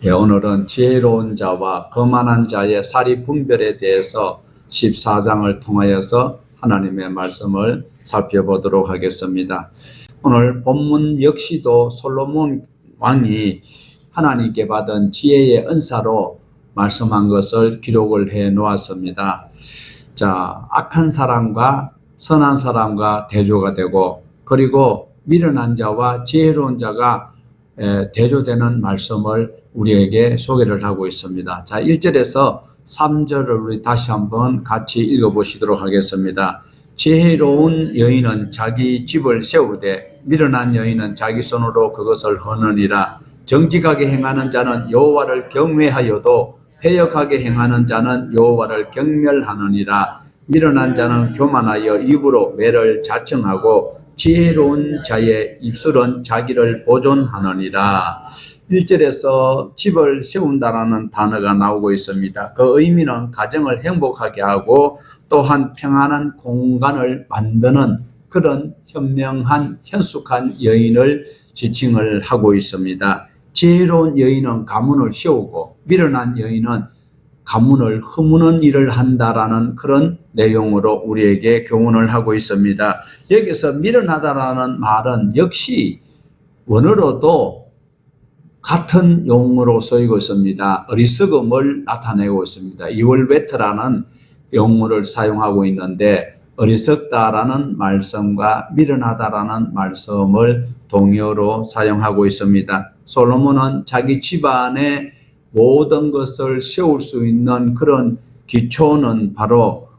오늘은 지혜로운 자와 거만한 자의 사리 분별에 대해서 14장을 통하여서 하나님의 말씀을 살펴보도록 하겠습니다. 오늘 본문 역시도 솔로몬 왕이 하나님께 받은 지혜의 은사로 말씀한 것을 기록을 해 놓았습니다. 자, 악한 사람과 선한 사람과 대조가 되고, 그리고 미련한 자와 지혜로운 자가 대조되는 말씀을 우리에게 소개를 하고 있습니다. 자, 1절에서 3절을 우리 다시 한번 같이 읽어보시도록 하겠습니다. 지혜로운 여인은 자기 집을 세우되 미련한 여인은 자기 손으로 그것을 허느니라. 정직하게 행하는 자는 여호와를 경외하여도 패역하게 행하는 자는 여호와를 경멸하느니라. 미련한 자는 교만하여 입으로 매를 자청하고 지혜로운 자의 입술은 자기를 보존하느니라. 1절에서 집을 세운다라는 단어가 나오고 있습니다. 그 의미는 가정을 행복하게 하고 또한 평안한 공간을 만드는 그런 현명한 현숙한 여인을 지칭을 하고 있습니다. 지혜로운 여인은 가문을 세우고 미련한 여인은 가문을 허무는 일을 한다라는 그런 내용으로 우리에게 교훈을 하고 있습니다. 여기서 미련하다라는 말은 역시 원어로도 같은 용어로 쓰이고 있습니다. 어리석음을 나타내고 있습니다. 이월베트라는 용어를 사용하고 있는데, 어리석다라는 말씀과 미련하다라는 말씀을 동의어로 사용하고 있습니다. 솔로몬은 자기 집안의 모든 것을 세울 수 있는 그런 기초는 바로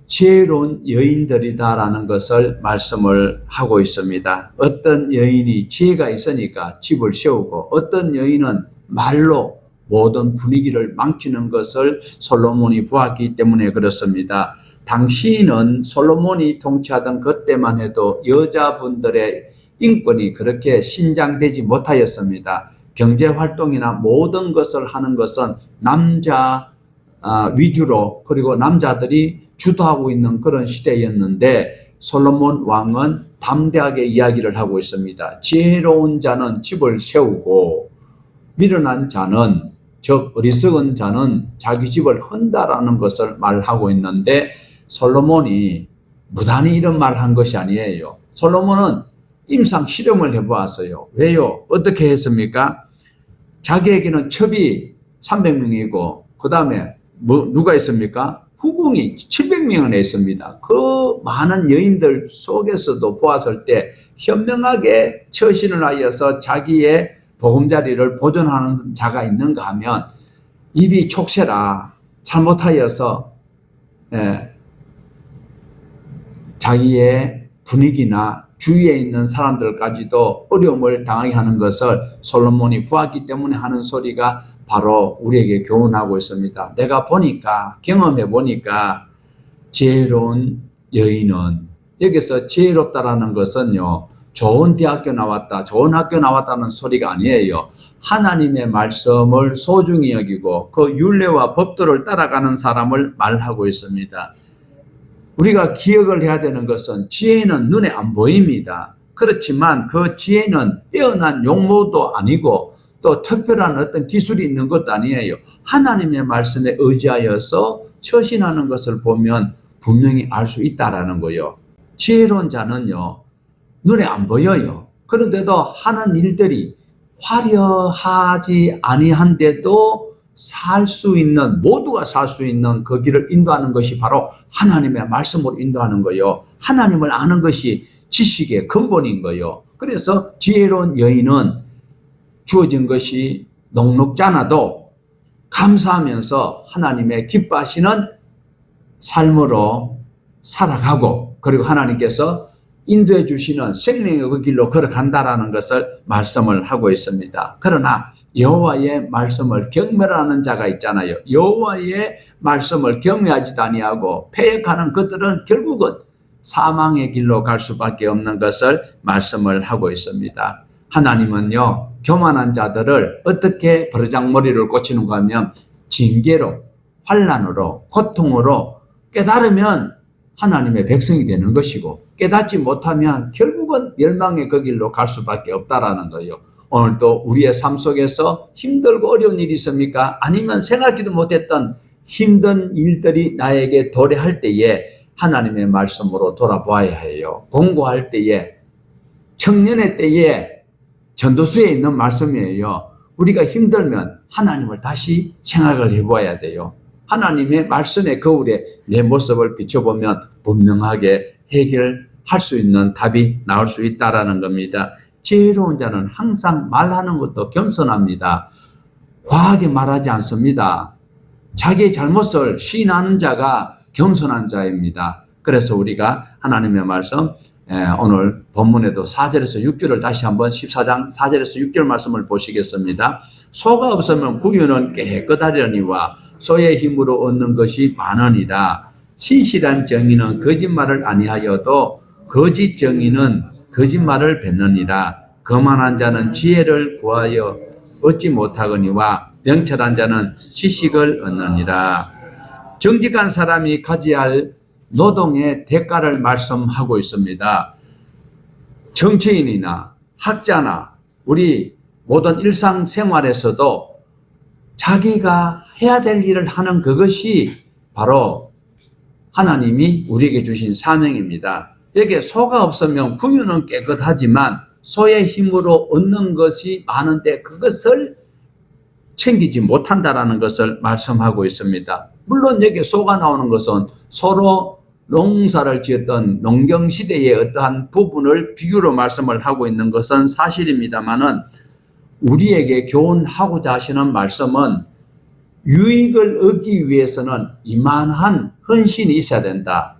지혜로운 여인들이다라는 것을 말씀을 하고 있습니다. 어떤 여인이 지혜가 있으니까 집을 세우고, 어떤 여인은 말로 모든 분위기를 망치는 것을 솔로몬이 보았기 때문에 그렇습니다. 당시는 솔로몬이 통치하던 그때만 해도 여자분들의 인권이 그렇게 신장되지 못하였습니다. 경제활동이나 모든 것을 하는 것은 남자 위주로, 그리고 남자들이 주도하고 있는 그런 시대였는데, 솔로몬 왕은 담대하게 이야기를 하고 있습니다. 지혜로운 자는 집을 세우고 미련한 자는, 즉 어리석은 자는 자기 집을 헌다라는 것을 말하고 있는데, 솔로몬이 무단히 이런 말을 한 것이 아니에요. 솔로몬은 임상 실험을 해보았어요. 왜요? 어떻게 했습니까? 자기에게는 첩이 300명이고 그 다음에 누가 있습니까? 후궁이 700명이나 있습니다. 그 많은 여인들 속에서도 보았을 때 현명하게 처신을 하여서 자기의 보금자리를 보존하는 자가 있는가 하면, 입이 촉새라 잘못하여서 자기의 분위기나 주위에 있는 사람들까지도 어려움을 당하게 하는 것을 솔로몬이 보았기 때문에 하는 소리가 바로 우리에게 교훈하고 있습니다. 내가 보니까, 경험해 보니까 지혜로운 여인은, 여기서 지혜롭다라는 것은요, 좋은 대학교 나왔다, 좋은 학교 나왔다는 소리가 아니에요. 하나님의 말씀을 소중히 여기고 그 율례와 법도를 따라가는 사람을 말하고 있습니다. 우리가 기억을 해야 되는 것은 지혜는 눈에 안 보입니다. 그렇지만 그 지혜는 빼어난 용모도 아니고 또 특별한 어떤 기술이 있는 것도 아니에요. 하나님의 말씀에 의지하여서 처신하는 것을 보면 분명히 알 수 있다라는 거예요. 지혜로운 자는요, 눈에 안 보여요. 그런데도 하는 일들이 화려하지 아니한데도 살 수 있는, 모두가 살 수 있는 그 길을 인도하는 것이 바로 하나님의 말씀으로 인도하는 거예요. 하나님을 아는 것이 지식의 근본인 거예요. 그래서 지혜로운 여인은 주어진 것이 녹록지 않아도 감사하면서 하나님의 기뻐하시는 삶으로 살아가고, 그리고 하나님께서 인도해 주시는 생명의 그 길로 걸어간다라는 것을 말씀을 하고 있습니다. 그러나 여호와의 말씀을 경멸하는 자가 있잖아요. 여호와의 말씀을 경외하지도 아니하고 패역하는 것들은 결국은 사망의 길로 갈 수밖에 없는 것을 말씀을 하고 있습니다. 하나님은요, 교만한 자들을 어떻게 버르장머리를 꽂히는가 하면 징계로, 환난으로, 고통으로 깨달으면 하나님의 백성이 되는 것이고, 깨닫지 못하면 결국은 멸망의 그 길로 갈 수밖에 없다라는 거예요. 오늘 또 우리의 삶 속에서 힘들고 어려운 일이 있습니까? 아니면 생각지도 못했던 힘든 일들이 나에게 도래할 때에 하나님의 말씀으로 돌아보아야 해요. 공부할 때에, 청년의 때에 전도서에 있는 말씀이에요. 우리가 힘들면 하나님을 다시 생각을 해봐야 돼요. 하나님의 말씀의 거울에 내 모습을 비춰보면 분명하게 해결할 수 있는 답이 나올 수 있다는 겁니다. 지혜로운 자는 항상 말하는 것도 겸손합니다. 과하게 말하지 않습니다. 자기의 잘못을 시인하는 자가 겸손한 자입니다. 그래서 우리가 하나님의 말씀, 오늘 본문에도 4절에서 6절을 다시 한번 14장 4절에서 6절 말씀을 보시겠습니다. 소가 없으면 구유는 깨끗하려니와 소의 힘으로 얻는 것이 많으니라. 신실한 정의는 거짓말을 아니하여도 거짓 정의는 거짓말을 뱉느니라. 거만한 자는 지혜를 구하여 얻지 못하거니와 명철한 자는 지식을 얻느니라. 정직한 사람이 가져야 할 노동의 대가를 말씀하고 있습니다. 정치인이나 학자나 우리 모든 일상생활에서도 자기가 해야 될 일을 하는 그것이 바로 하나님이 우리에게 주신 사명입니다. 여기에 소가 없으면 구유는 깨끗하지만 소의 힘으로 얻는 것이 많은데 그것을 챙기지 못한다라는 것을 말씀하고 있습니다. 물론 여기 소가 나오는 것은 소로 농사를 지었던 농경시대의 어떠한 부분을 비유로 말씀을 하고 있는 것은 사실입니다만은 우리에게 교훈하고자 하시는 말씀은 유익을 얻기 위해서는 이만한 헌신이 있어야 된다.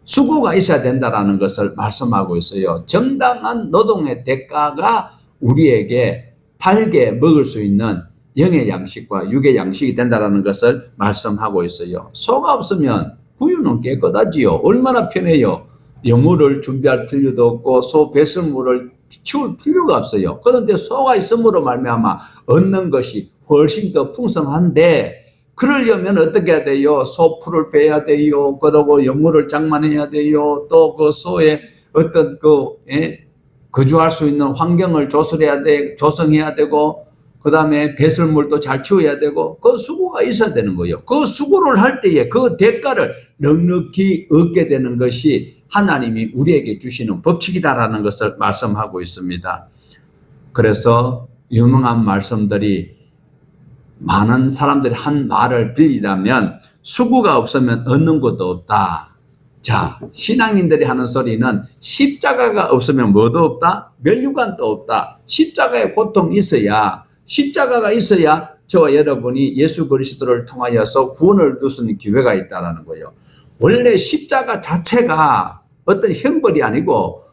수고가 있어야 된다라는 것을 말씀하고 있어요. 정당한 노동의 대가가 우리에게 달게 먹을 수 있는 영의 양식과 육의 양식이 된다라는 것을 말씀하고 있어요. 소가 없으면 구유는 깨끗하지요. 얼마나 편해요. 여물을 준비할 필요도 없고 소 배설물을 치울 필요가 없어요. 그런데 소가 있음으로 말미암아 얻는 것이 훨씬 더 풍성한데 그러려면 어떻게 해야 돼요? 소풀을 빼야 돼요. 그러고 여물을 장만해야 돼요. 또 그 소의 어떤 거주할 수 있는 환경을 조성해야 되고 그 다음에 배설물도 잘 치워야 되고 그 수고가 있어야 되는 거예요. 그 수고를 할 때에 그 대가를 넉넉히 얻게 되는 것이 하나님이 우리에게 주시는 법칙이다라는 것을 말씀하고 있습니다. 그래서 유명한 말씀들이 많은 사람들이 한 말을 빌리자면 수고가 없으면 얻는 것도 없다. 자, 신앙인들이 하는 소리는 십자가가 없으면 뭐도 없다? 면류관도 없다. 십자가의 고통이 있어야 십자가가 있어야 저와 여러분이 예수 그리스도를 통하여서 구원을 얻을 수 있는 기회가 있다는 거예요. 원래 십자가 자체가 어떤 형벌이 아니고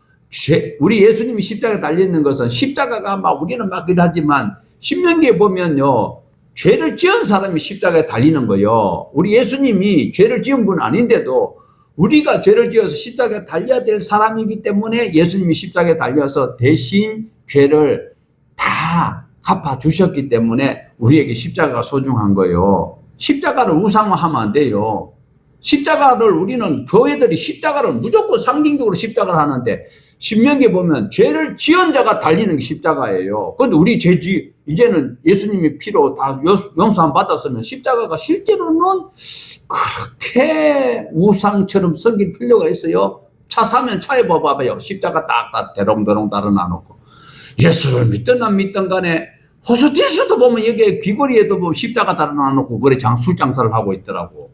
우리 예수님이 십자가에 달려있는 것은 십자가가 막 우리는 막긴 하지만 신명기에 보면요. 죄를 지은 사람이 십자가에 달리는 거예요. 우리 예수님이 죄를 지은 분 아닌데도 우리가 죄를 지어서 십자가에 달려야 될 사람이기 때문에 예수님이 십자가에 달려서 대신 죄를 다 갚아주셨기 때문에 우리에게 십자가가 소중한 거예요. 십자가를 우상화하면 안 돼요. 십자가를 우리는 교회들이 십자가를 무조건 상징적으로 십자가를 하는데 신명기에 보면 죄를 지은 자가 달리는 게 십자가예요. 그런데 우리 죄지 이제는 예수님의 피로 다 용서함 받았으면 십자가가 실제로는 그렇게 우상처럼 섬길 필요가 있어요. 차 사면 차에 봐봐요. 십자가 딱딱 대롱대롱 달아놔놓고 예수를 믿든 안 믿든 간에 호스티스도 보면 여기에 귀걸이에도 보면 십자가 달아놔놓고 그래 술장사를 하고 있더라고.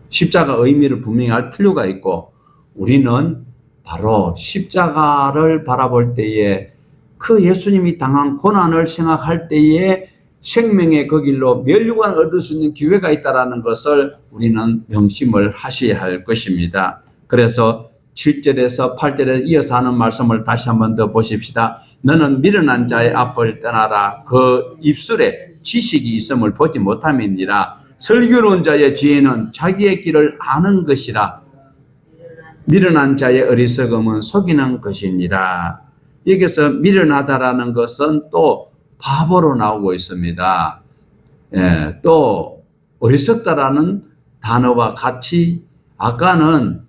십자가 의미를 분명히 알 필요가 있고 우리는 바로 십자가를 바라볼 때에 그 예수님이 당한 고난을 생각할 때에 생명의 그 길로 면류관을 얻을 수 있는 기회가 있다는 것을 우리는 명심을 하셔야 할 것입니다. 그래서 7절에서 8절에 이어서 하는 말씀을 다시 한번 더 보십시다. 너는 미련한 자의 앞을 떠나라. 그 입술에 지식이 있음을 보지 못함이니라. 슬기로운 자의 지혜는 자기의 길을 아는 것이라. 미련한 자의 어리석음은 속이는 것이니라. 여기서 미련하다라는 것은 또 바보로 나오고 있습니다. 또 어리석다라는 단어와 같이 아까는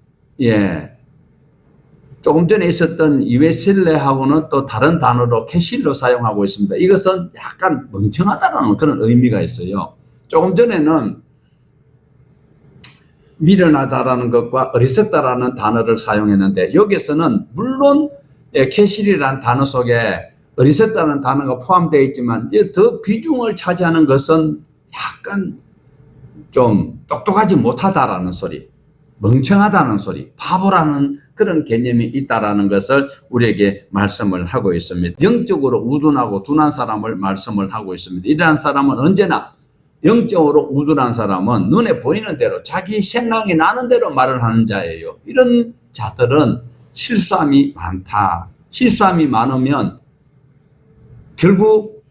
조금 전에 있었던 이웨실레하고는 또 다른 단어로 캐실로 사용하고 있습니다. 이것은 약간 멍청하다는 그런 의미가 있어요. 조금 전에는 미련하다라는 것과 어리석다라는 단어를 사용했는데 여기서는 물론 캐실이라는 단어 속에 어리석다는 단어가 포함되어 있지만 더 비중을 차지하는 것은 약간 좀 똑똑하지 못하다라는 소리, 멍청하다는 소리, 바보라는 그런 개념이 있다라는 것을 우리에게 말씀을 하고 있습니다. 영적으로 우둔하고 둔한 사람을 말씀을 하고 있습니다. 이러한 사람은 언제나 영적으로 우둔한 사람은 눈에 보이는 대로 자기 생각이 나는 대로 말을 하는 자예요. 이런 자들은 실수함이 많다. 실수함이 많으면 결국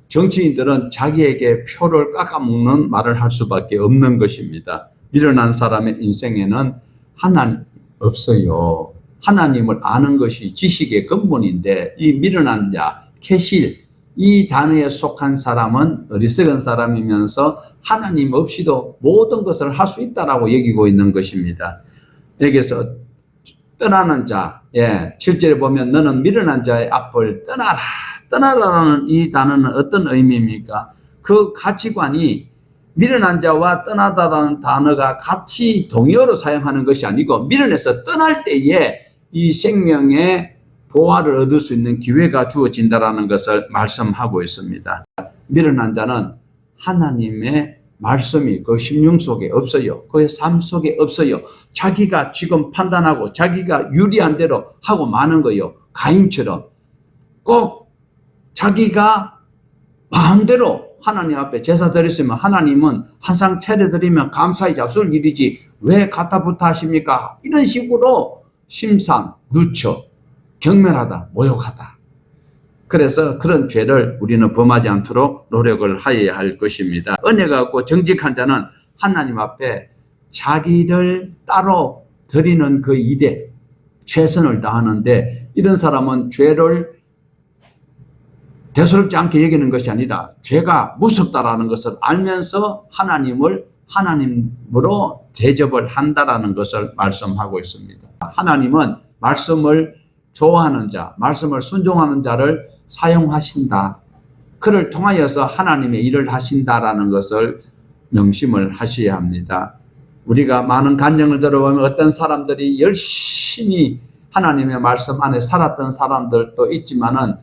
정치인들은 자기에게 표를 깎아먹는 말을 할 수밖에 없는 것입니다. 미련한 사람의 인생에는 하나님 없어요. 하나님을 아는 것이 지식의 근본인데 이 미련한 자, 캐실, 이 단어에 속한 사람은 어리석은 사람이면서 하나님 없이도 모든 것을 할 수 있다라고 여기고 있는 것입니다. 여기서 떠나는 자, 7절에 보면 너는 미련한 자의 앞을 떠나라. 떠나라는 이 단어는 어떤 의미입니까? 그 가치관이 미련한 자와 떠나다라는 단어가 같이 동의어로 사용하는 것이 아니고 미련해서 떠날 때에 이 생명의 보화를 얻을 수 있는 기회가 주어진다라는 것을 말씀하고 있습니다. 미련한 자는 하나님의 말씀이 그 심령 속에 없어요. 그의 삶 속에 없어요. 자기가 지금 판단하고 자기가 유리한 대로 하고 마는 거예요. 가인처럼 꼭 자기가 마음대로 하나님 앞에 제사 드렸으면 하나님은 한 상 차려드리면 감사히 잡술 일이지 왜 가타부타 하십니까? 이런 식으로 심상, 누처, 경멸하다, 모욕하다. 그래서 그런 죄를 우리는 범하지 않도록 노력을 하여야 할 것입니다. 은혜가 없고 정직한 자는 하나님 앞에 자기를 따로 드리는 그 일에 최선을 다하는데 이런 사람은 죄를 대수롭지 않게 여기는 것이 아니라 죄가 무섭다라는 것을 알면서 하나님을 하나님으로 대접을 한다라는 것을 말씀하고 있습니다. 하나님은 말씀을 좋아하는 자, 말씀을 순종하는 자를 사용하신다. 그를 통하여서 하나님의 일을 하신다라는 것을 명심을 하셔야 합니다. 우리가 많은 간증을 들어보면 어떤 사람들이 열심히 하나님의 말씀 안에 살았던 사람들도 있지만은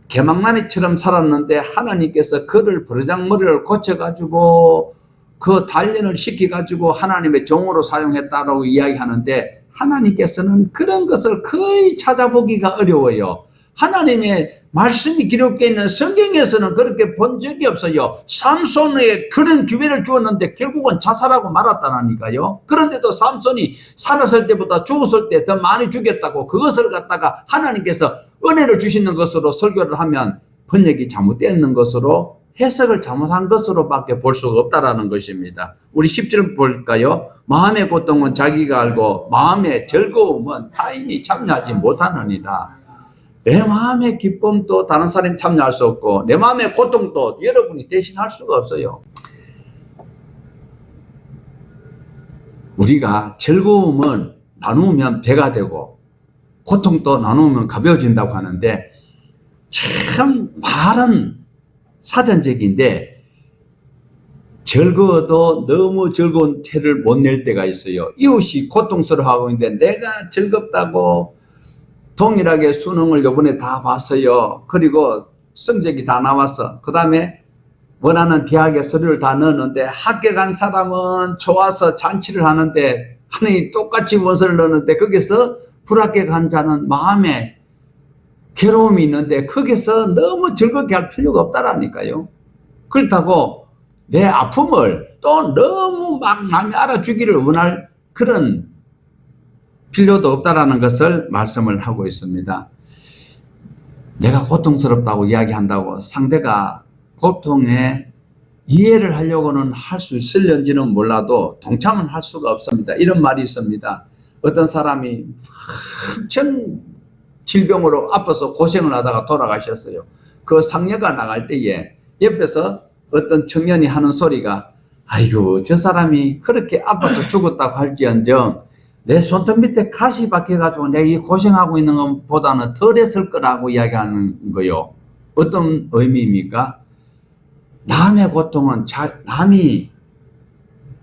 개망나니처럼 살았는데 하나님께서 그를 버르장머리를 고쳐가지고 그 단련을 시켜가지고 하나님의 종으로 사용했다라고 이야기하는데 하나님께서는 그런 것을 거의 찾아보기가 어려워요. 하나님의 말씀이 기록되어 있는 성경에서는 그렇게 본 적이 없어요. 삼손에 그런 기회를 주었는데 결국은 자살하고 말았다니까요. 그런데도 삼손이 살았을 때보다 죽었을 때 더 많이 죽였다고 그것을 갖다가 하나님께서 은혜를 주시는 것으로 설교를 하면 번역이 잘못되어 있는 것으로 해석을 잘못한 것으로밖에 볼 수가 없다라는 것입니다. 우리 10절 볼까요? 마음의 고통은 자기가 알고 마음의 즐거움은 타인이 참여하지 못하느니라. 내 마음의 기쁨도 다른 사람이 참여할 수 없고 내 마음의 고통도 여러분이 대신할 수가 없어요. 우리가 즐거움은 나누면 배가 되고 고통도 나누면 가벼워진다고 하는데 참 말은 사전적인데 즐거워도 너무 즐거운 티를 못 낼 때가 있어요. 이웃이 고통스러워하고 있는데 내가 즐겁다고 동일하게 수능을 요번에 다 봤어요. 그리고 성적이 다 나왔어. 그 다음에 원하는 대학에 서류를 다 넣었는데 합격한 사람은 좋아서 잔치를 하는데 하나님 똑같이 원서를 넣었는데 거기서 불합격한 자는 마음에 괴로움이 있는데 거기서 너무 즐겁게 할 필요가 없다라니까요. 그렇다고 내 아픔을 또 너무 막 남이 알아주기를 원할 그런 필요도 없다라는 것을 말씀을 하고 있습니다. 내가 고통스럽다고 이야기한다고 상대가 고통에 이해를 하려고는 할 수 있을런지는 몰라도 동참은 할 수가 없습니다. 이런 말이 있습니다. 어떤 사람이 엄청 질병으로 아파서 고생을 하다가 돌아가셨어요. 그 상여가 나갈 때에 옆에서 어떤 청년이 하는 소리가 아이고 저 사람이 그렇게 아파서 죽었다고 할지언정 내 손톱 밑에 가시 박혀가지고 내가 이 고생하고 있는 것보다는 덜 했을 거라고 이야기하는 거요. 어떤 의미입니까? 남의 고통은 남이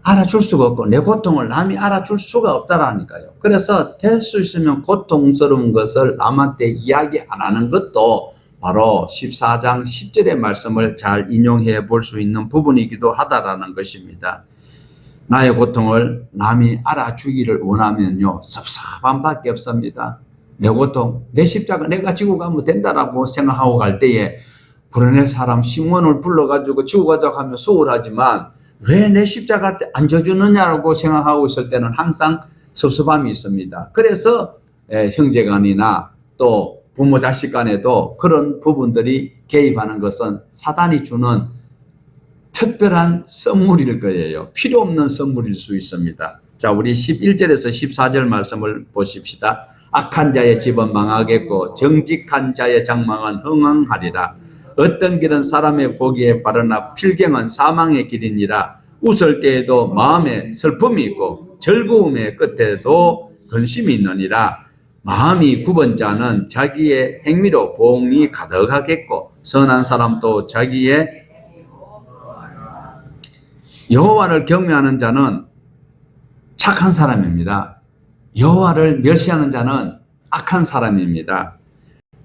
알아줄 수가 없고 내 고통을 남이 알아줄 수가 없다라니까요. 그래서 될 수 있으면 고통스러운 것을 남한테 이야기 안 하는 것도 바로 14장 10절의 말씀을 잘 인용해 볼 수 있는 부분이기도 하다라는 것입니다. 나의 고통을 남이 알아주기를 원하면요, 섭섭한 밖에 없습니다. 내 고통, 내 십자가 내가 지고 가면 된다라고 생각하고 갈 때에 불안의 사람 시몬을 불러가지고 지고 가자고 하면 수월하지만 왜 내 십자가 안 져주느냐고 생각하고 있을 때는 항상 섭섭함이 있습니다. 그래서 형제간이나 또 부모 자식 간에도 그런 부분들이 개입하는 것은 사단이 주는 특별한 선물일 거예요. 필요 없는 선물일 수 있습니다. 자, 우리 11절에서 14절 말씀을 보십시다. 악한 자의 집은 망하겠고 정직한 자의 장막은 흥황하리라. 어떤 길은 사람의 보기에 바르나 필경은 사망의 길이니라. 웃을 때에도 마음에 슬픔이 있고 즐거움의 끝에도 근심이 있느니라. 마음이 굽은 자는 자기의 행위로 복이 가득하겠고 선한 사람도 자기의 여호와를 경외하는 자는 착한 사람입니다. 여호와를 멸시하는 자는 악한 사람입니다.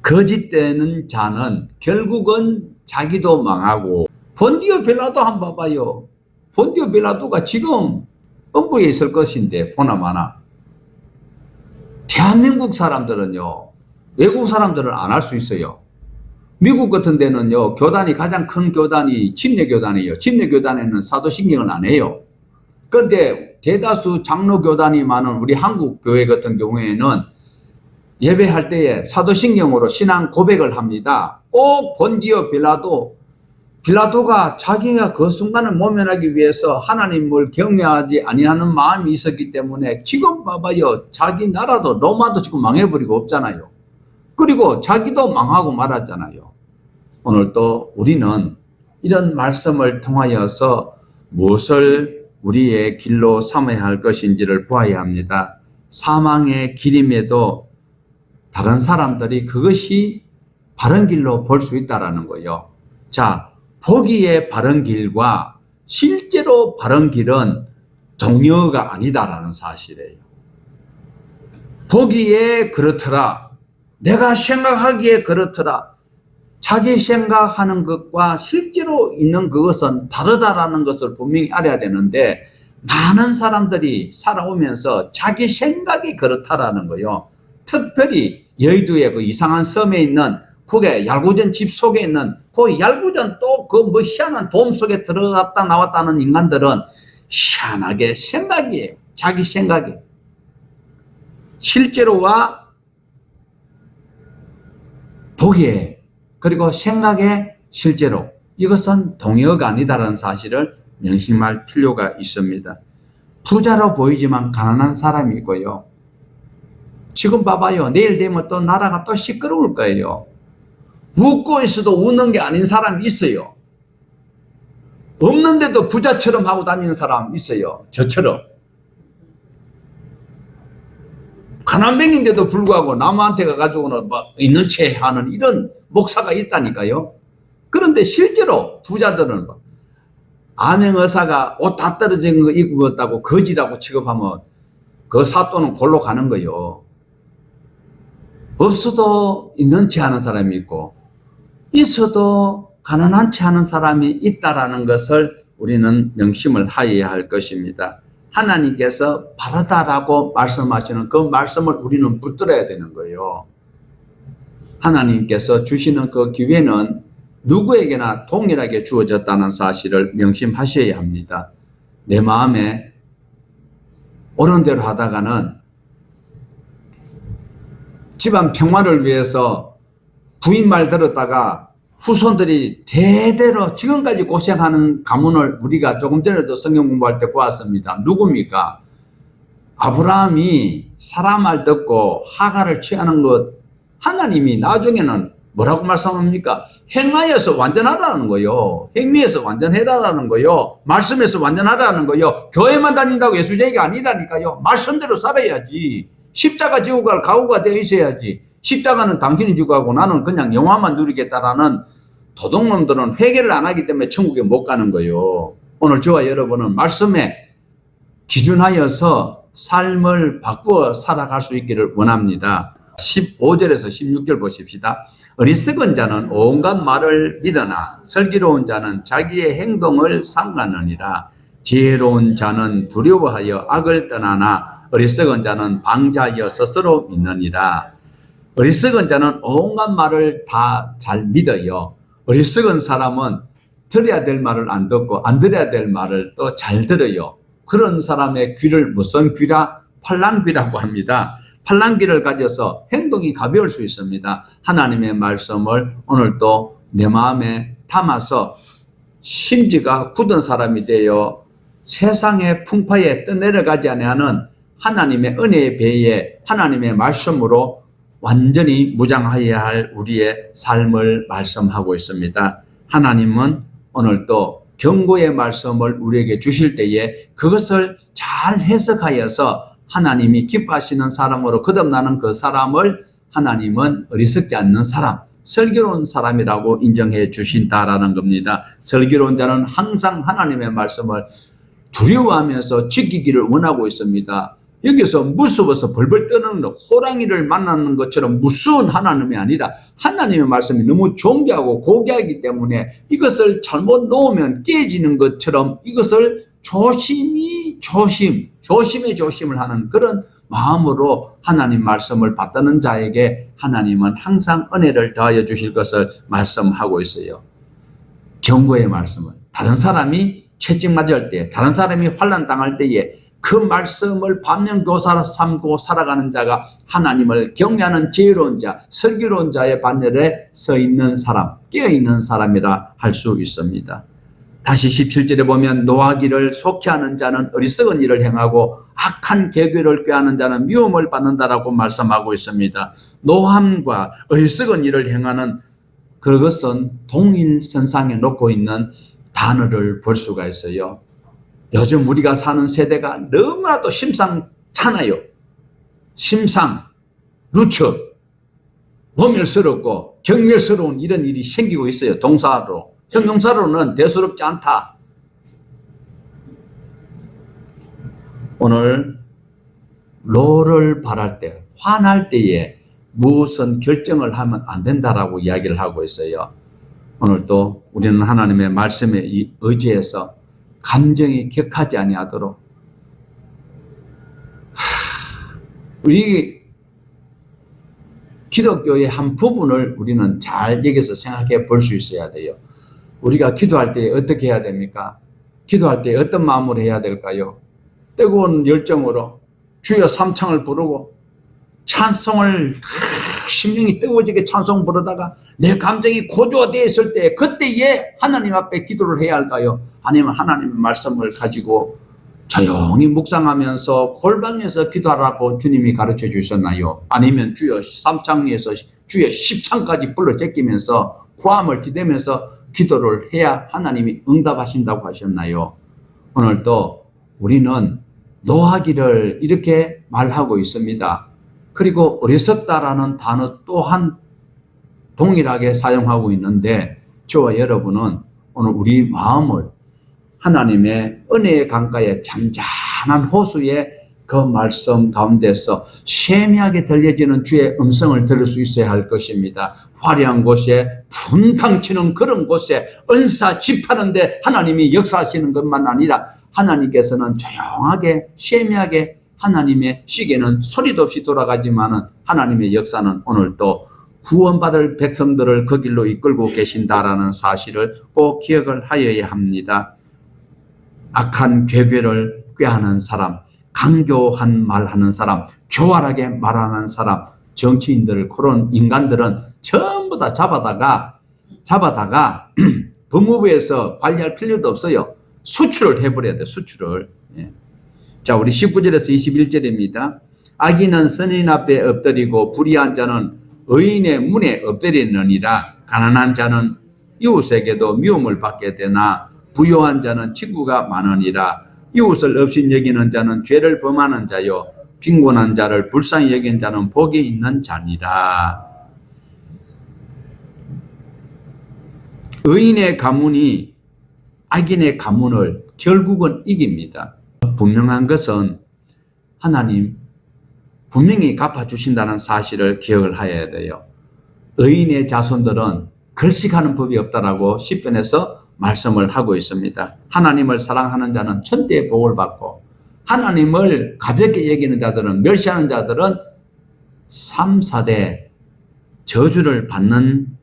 거짓되는 자는 결국은 자기도 망하고 본디오 빌라도 한번 봐봐요. 본디오 빌라도가 지금 음부에 있을 것인데 보나마나 대한민국 사람들은요, 외국 사람들은 안 할 수 있어요. 미국 같은 데는요, 교단이 가장 큰 교단이 침례교단이에요. 침례교단에는 사도신경을 안 해요. 그런데 대다수 장로교단이 많은 우리 한국 교회 같은 경우에는 예배할 때에 사도신경으로 신앙 고백을 합니다. 꼭 본디오 빌라도가 자기가 그 순간을 모면하기 위해서 하나님을 경외하지 아니하는 마음이 있었기 때문에 지금 봐봐요. 자기 나라도 로마도 지금 망해버리고 없잖아요. 그리고 자기도 망하고 말았잖아요. 오늘 또 우리는 이런 말씀을 통하여서 무엇을 우리의 길로 삼아야 할 것인지를 보아야 합니다. 사망의 길임에도 다른 사람들이 그것이 바른 길로 볼 수 있다는 거예요. 자, 보기에 바른 길과 실제로 바른 길은 동의어가 아니다라는 사실이에요. 보기에 그렇더라. 내가 생각하기에 그렇더라. 자기 생각하는 것과 실제로 있는 그것은 다르다라는 것을 분명히 알아야 되는데 많은 사람들이 살아오면서 자기 생각이 그렇다라는 거예요. 특별히 여의도의 그 이상한 섬에 있는 그게 얄구전 집 속에 있는 그 얄구전 또 그 뭐 희한한 돔 속에 들어갔다 나왔다는 인간들은 희한하게 생각이에요. 자기 생각이. 실제로와 보기에 그리고 생각에 실제로 이것은 동의어가 아니다라는 사실을 명심할 필요가 있습니다. 부자로 보이지만 가난한 사람이 있고요. 지금 봐봐요. 내일 되면 또 나라가 또 시끄러울 거예요. 웃고 있어도 웃는 게 아닌 사람이 있어요. 없는데도 부자처럼 하고 다니는 사람 있어요. 저처럼. 가난뱅인데도 불구하고 남한테 가가지고는 막 있는 채 하는 이런 목사가 있다니까요. 그런데 실제로 부자들은 암행의사가 옷 다 떨어진 거 입었다고 거지라고 취급하면 그 사또는 골로 가는 거요. 없어도 있는 채 하는 사람이 있고 있어도 가난한 채 하는 사람이 있다라는 것을 우리는 명심을 하여야 할 것입니다. 하나님께서 바르다라고 말씀하시는 그 말씀을 우리는 붙들어야 되는 거예요. 하나님께서 주시는 그 기회는 누구에게나 동일하게 주어졌다는 사실을 명심하셔야 합니다. 내 마음에 옳은 대로 하다가는 집안 평화를 위해서 부인 말 들었다가 후손들이 대대로 지금까지 고생하는 가문을 우리가 조금 전에도 성경 공부할 때 보았습니다. 누굽니까? 아브라함이 사라 말 듣고 하갈을 취하는 것, 하나님이 나중에는 뭐라고 말씀합니까? 행하여서 완전하라는 거요. 행위에서 완전해라라는 거요. 말씀에서 완전하라는 거요. 교회만 다닌다고 예수 제의가 아니라니까요. 말씀대로 살아야지. 십자가 지고 갈 각오가 되어 있어야지. 십자가는 당신이 지고 가고 나는 그냥 영화만 누리겠다라는 도둑놈들은 회개를 안 하기 때문에 천국에 못 가는 거요. 오늘 저와 여러분은 말씀에 기준하여서 삶을 바꾸어 살아갈 수 있기를 원합니다. 15절에서 16절 보십시다. 어리석은 자는 온갖 말을 믿으나 슬기로운 자는 자기의 행동을 삼가느니라. 지혜로운 자는 두려워하여 악을 떠나나 어리석은 자는 방자하여 스스로 믿느니라. 어리석은 자는 온갖 말을 다 잘 믿어요. 어리석은 사람은 들어야 될 말을 안 듣고 안 들어야 될 말을 또 잘 들어요. 그런 사람의 귀를 무슨 귀라? 팔랑귀라고 합니다. 팔랑귀를 가져서 행동이 가벼울 수 있습니다. 하나님의 말씀을 오늘 또 내 마음에 담아서 심지가 굳은 사람이 되어 세상의 풍파에 떠내려가지 아니하는 하나님의 은혜의 배에 하나님의 말씀으로 완전히 무장하여야 할 우리의 삶을 말씀하고 있습니다. 하나님은 오늘 또 경고의 말씀을 우리에게 주실 때에 그것을 잘 해석하여서 하나님이 기뻐하시는 사람으로 거듭나는 그 사람을 하나님은 어리석지 않는 사람, 슬기로운 사람이라고 인정해 주신다라는 겁니다. 슬기로운 자는 항상 하나님의 말씀을 두려워하면서 지키기를 원하고 있습니다. 여기서 무서워서 벌벌 떠는 호랑이를 만나는 것처럼 무서운 하나님이 아니라 하나님의 말씀이 너무 존귀하고 고귀하기 때문에 이것을 잘못 놓으면 깨지는 것처럼 이것을 조심에 조심을 하는 그런 마음으로 하나님 말씀을 받드는 자에게 하나님은 항상 은혜를 더하여 주실 것을 말씀하고 있어요. 경고의 말씀은 다른 사람이 채찍 맞을 때, 다른 사람이 환난 당할 때에 그 말씀을 반면교사로 삼고 살아가는 자가 하나님을 경외하는 지혜로운 자, 슬기로운 자의 반열에 서 있는 사람, 깨어있는 사람이라 할 수 있습니다. 다시 17절에 보면 노하기를 속히하는 자는 어리석은 일을 행하고 악한 계교를 꾀하는 자는 미움을 받는다라고 말씀하고 있습니다. 노함과 어리석은 일을 행하는 그것은 동일선상에 놓고 있는 단어를 볼 수가 있어요. 요즘 우리가 사는 세대가 너무나도 심상찮아요. 심상, 루처, 모멸스럽고 경멸스러운 이런 일이 생기고 있어요. 동사로. 형용사로는 대수롭지 않다. 오늘 로를 바랄 때, 화날 때에 무슨 결정을 하면 안 된다라고 이야기를 하고 있어요. 오늘 또 우리는 하나님의 말씀에 의지해서 감정이 격하지 아니하도록 우리 기독교의 한 부분을 우리는 잘 여기서 생각해 볼 수 있어야 돼요. 우리가 기도할 때 어떻게 해야 됩니까? 기도할 때 어떤 마음으로 해야 될까요? 뜨거운 열정으로 주여 삼창을 부르고 찬송을 심령이 뜨거워지게 찬송 부르다가 내 감정이 고조되어 있을 때 그때에 하나님 앞에 기도를 해야 할까요? 아니면 하나님의 말씀을 가지고 조용히 묵상하면서 골방에서 기도하라고 주님이 가르쳐 주셨나요? 아니면 주여 삼창에서 주여 십창까지 불러 제끼면서 고함을 지대면서 기도를 해야 하나님이 응답하신다고 하셨나요? 오늘 또 우리는 노하기를 이렇게 말하고 있습니다. 그리고 어리석다라는 단어 또한 동일하게 사용하고 있는데 저와 여러분은 오늘 우리 마음을 하나님의 은혜의 강가에 잔잔한 호수의 그 말씀 가운데서 세미하게 들려지는 주의 음성을 들을 수 있어야 할 것입니다. 화려한 곳에 분탕 치는 그런 곳에 은사 집하는데 하나님이 역사하시는 것만 아니라 하나님께서는 조용하게 세미하게 하나님의 시계는 소리도 없이 돌아가지만은 하나님의 역사는 오늘 또 구원받을 백성들을 그 길로 이끌고 계신다라는 사실을 꼭 기억을 하여야 합니다. 악한 괴괴를 꾀하는 사람, 강교한 말하는 사람, 교활하게 말하는 사람, 정치인들, 그런 인간들은 전부 다 잡아다가 법무부에서 관리할 필요도 없어요. 수출을 해버려야 돼요. 수출을. 예. 자, 우리 19절에서 21절입니다. 악인은 선인 앞에 엎드리고 불의한 자는 의인의 문에 엎드리느니라. 가난한 자는 이웃에게도 미움을 받게 되나 부요한 자는 친구가 많으니라. 이웃을 없인 여기는 자는 죄를 범하는 자요 빈곤한 자를 불쌍히 여긴 자는 복이 있는 자니라. 의인의 가문이 악인의 가문을 결국은 이깁니다. 분명한 것은 하나님 분명히 갚아주신다는 사실을 기억을 해야 돼요. 의인의 자손들은 결식하는 법이 없다라고 시편에서 말씀을 하고 있습니다. 하나님을 사랑하는 자는 천대의 복을 받고 하나님을 가볍게 여기는 자들은 멸시하는 자들은 3, 4대 저주를 받는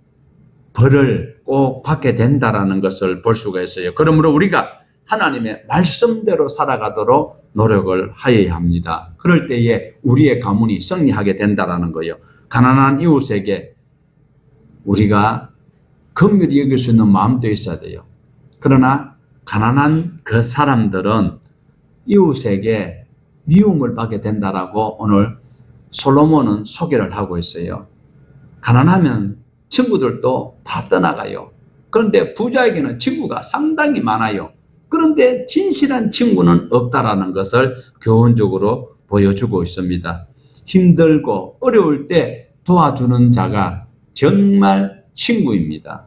벌을 꼭 받게 된다라는 것을 볼 수가 있어요. 그러므로 우리가 하나님의 말씀대로 살아가도록 노력을 하여야 합니다. 그럴 때에 우리의 가문이 승리하게 된다라는 거예요. 가난한 이웃에게 우리가 긍휼히 여길 수 있는 마음도 있어야 돼요. 그러나 가난한 그 사람들은 이웃에게 미움을 받게 된다라고 오늘 솔로몬은 소개를 하고 있어요. 가난하면 친구들도 다 떠나가요. 그런데 부자에게는 친구가 상당히 많아요. 그런데 진실한 친구는 없다라는 것을 교훈적으로 보여주고 있습니다. 힘들고 어려울 때 도와주는 자가 정말 친구입니다.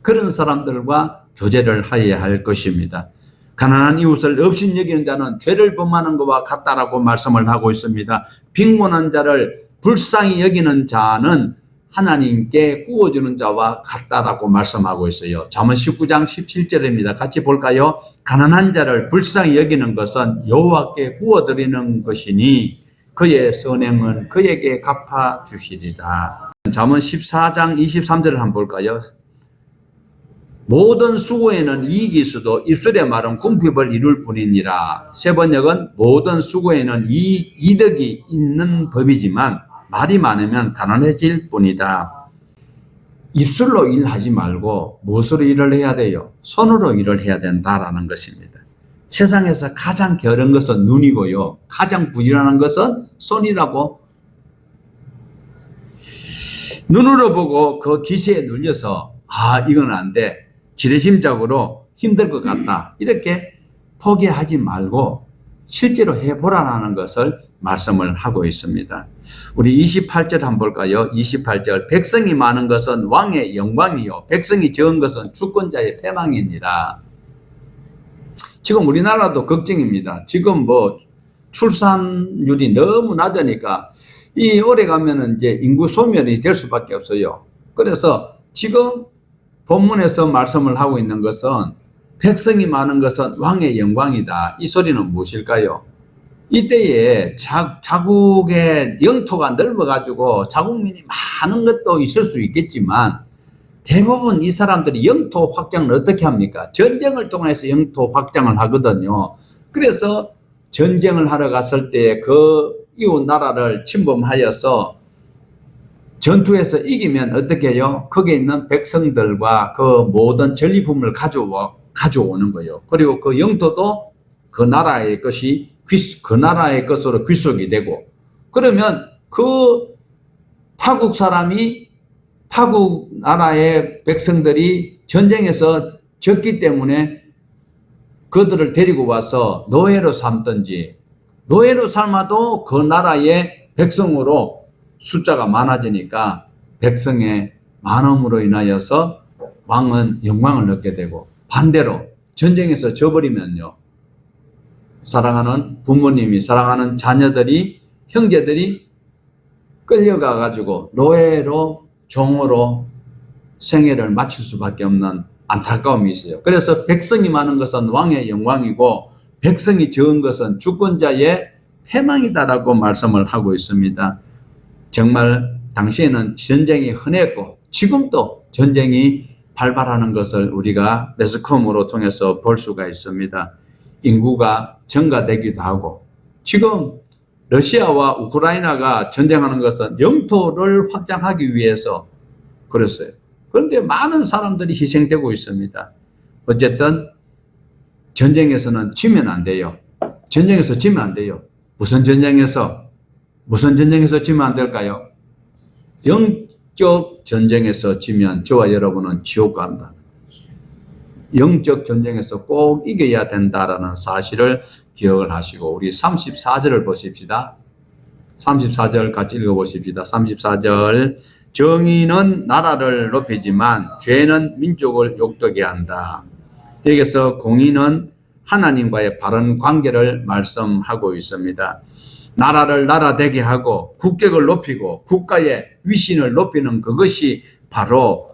그런 사람들과 교제를 하여야 할 것입니다. 가난한 이웃을 없인 여기는 자는 죄를 범하는 것과 같다라고 말씀을 하고 있습니다. 빈곤한 자를 불쌍히 여기는 자는 하나님께 구워주는 자와 같다라고 말씀하고 있어요. 잠언 19장 17절입니다. 같이 볼까요? 가난한 자를 불쌍히 여기는 것은 여호와께 구워드리는 것이니 그의 선행은 그에게 갚아주시리라. 잠언 14장 23절을 한번 볼까요? 모든 수고에는 이익이 있어도 입술의 말은 궁핍을 이룰 뿐이니라. 세 번역은 모든 수고에는 이득이 있는 법이지만 말이 많으면 가난해질 뿐이다. 입술로 일하지 말고 무엇으로 일을 해야 돼요? 손으로 일을 해야 된다라는 것입니다. 세상에서 가장 게으른 것은 눈이고요. 가장 부지런한 것은 손이라고. 눈으로 보고 그 기세에 눌려서 이건 안 돼. 지레짐작으로 힘들 것 같다. 이렇게 포기하지 말고 실제로 해보라는 것을 말씀을 하고 있습니다. 우리 28절 한번 볼까요? 28절 백성이 많은 것은 왕의 영광이요 백성이 적은 것은 주권자의 패망이니라. 지금 우리나라도 걱정입니다. 지금 출산율이 너무 낮으니까 이 오래 가면은 이제 인구 소멸이 될 수밖에 없어요. 그래서 지금 본문에서 말씀을 하고 있는 것은 백성이 많은 것은 왕의 영광이다. 이 소리는 무엇일까요? 이때에 자국의 영토가 넓어가지고 자국민이 많은 것도 있을 수 있겠지만 대부분 이 사람들이 영토 확장을 어떻게 합니까? 전쟁을 통해서 영토 확장을 하거든요. 그래서 전쟁을 하러 갔을 때 그 이웃 나라를 침범하여서 전투에서 이기면 어떻게 해요? 거기에 있는 백성들과 그 모든 전리품을 가져오는 거예요. 그리고 그 영토도 그 나라의 것으로 귀속이 되고, 그러면 그 타국 나라의 백성들이 전쟁에서 졌기 때문에 그들을 데리고 와서 노예로 삼든지, 노예로 삼아도 그 나라의 백성으로 숫자가 많아지니까 백성의 많음으로 인하여서 왕은 영광을 얻게 되고, 반대로 전쟁에서 져버리면요, 사랑하는 부모님이, 사랑하는 자녀들이, 형제들이 끌려가 가지고 노예로, 종으로 생애를 마칠 수밖에 없는 안타까움이 있어요. 그래서 백성이 많은 것은 왕의 영광이고 백성이 적은 것은 주권자의 패망이다라고 말씀을 하고 있습니다. 정말 당시에는 전쟁이 흔했고 지금도 전쟁이 발발하는 것을 우리가 매스컴으로 통해서 볼 수가 있습니다. 인구가 증가되기도 하고, 지금 러시아와 우크라이나가 전쟁하는 것은 영토를 확장하기 위해서 그랬어요. 그런데 많은 사람들이 희생되고 있습니다. 어쨌든 전쟁에서는 지면 안 돼요. 전쟁에서 지면 안 돼요. 무슨 전쟁에서 지면 안 될까요? 영적 전쟁에서 지면 저와 여러분은 지옥 간다. 영적 전쟁에서 꼭 이겨야 된다라는 사실을 기억을 하시고 우리 34절을 보십시다. 34절 같이 읽어보십시다. 34절 정의는 나라를 높이지만 죄는 민족을 욕되게 한다. 여기서 공의는 하나님과의 바른 관계를 말씀하고 있습니다. 나라를 나라되게 하고 국격을 높이고 국가의 위신을 높이는 그것이 바로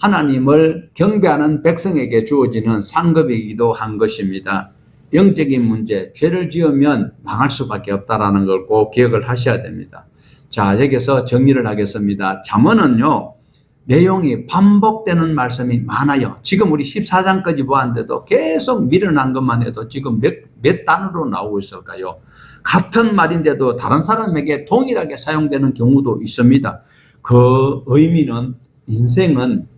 하나님을 경배하는 백성에게 주어지는 상급이기도 한 것입니다. 영적인 문제, 죄를 지으면 망할 수밖에 없다는 걸 꼭 기억을 하셔야 됩니다. 자, 여기서 정리를 하겠습니다. 잠언은요, 내용이 반복되는 말씀이 많아요. 지금 우리 14장까지 보았는데도 계속 밀어난 것만 해도 지금 몇 단어로 나오고 있을까요? 같은 말인데도 다른 사람에게 동일하게 사용되는 경우도 있습니다. 그 의미는 인생은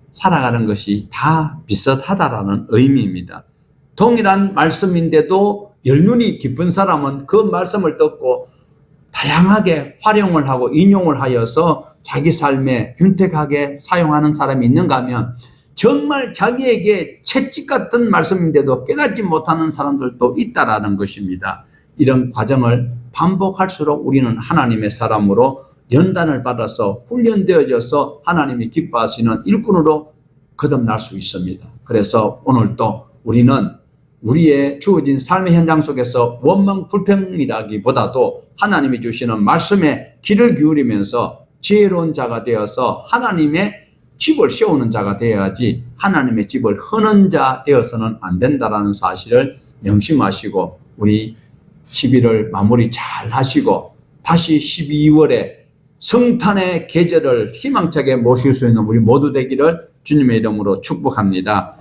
살아가는 것이 다 비슷하다라는 의미입니다. 동일한 말씀인데도 연륜이 깊은 사람은 그 말씀을 듣고 다양하게 활용을 하고 인용을 하여서 자기 삶에 윤택하게 사용하는 사람이 있는가 하면 정말 자기에게 채찍 같은 말씀인데도 깨닫지 못하는 사람들도 있다라는 것입니다. 이런 과정을 반복할수록 우리는 하나님의 사람으로 연단을 받아서 훈련되어져서 하나님이 기뻐하시는 일꾼으로 거듭날 수 있습니다. 그래서 오늘도 우리는 우리의 주어진 삶의 현장 속에서 원망 불평이라기보다도 하나님이 주시는 말씀에 귀를 기울이면서 지혜로운 자가 되어서 하나님의 집을 세우는 자가 되어야지 하나님의 집을 허는 자 되어서는 안 된다는 사실을 명심하시고 우리 11월 마무리 잘 하시고 다시 12월에 성탄의 계절을 희망차게 모실 수 있는 우리 모두 되기를 주님의 이름으로 축복합니다.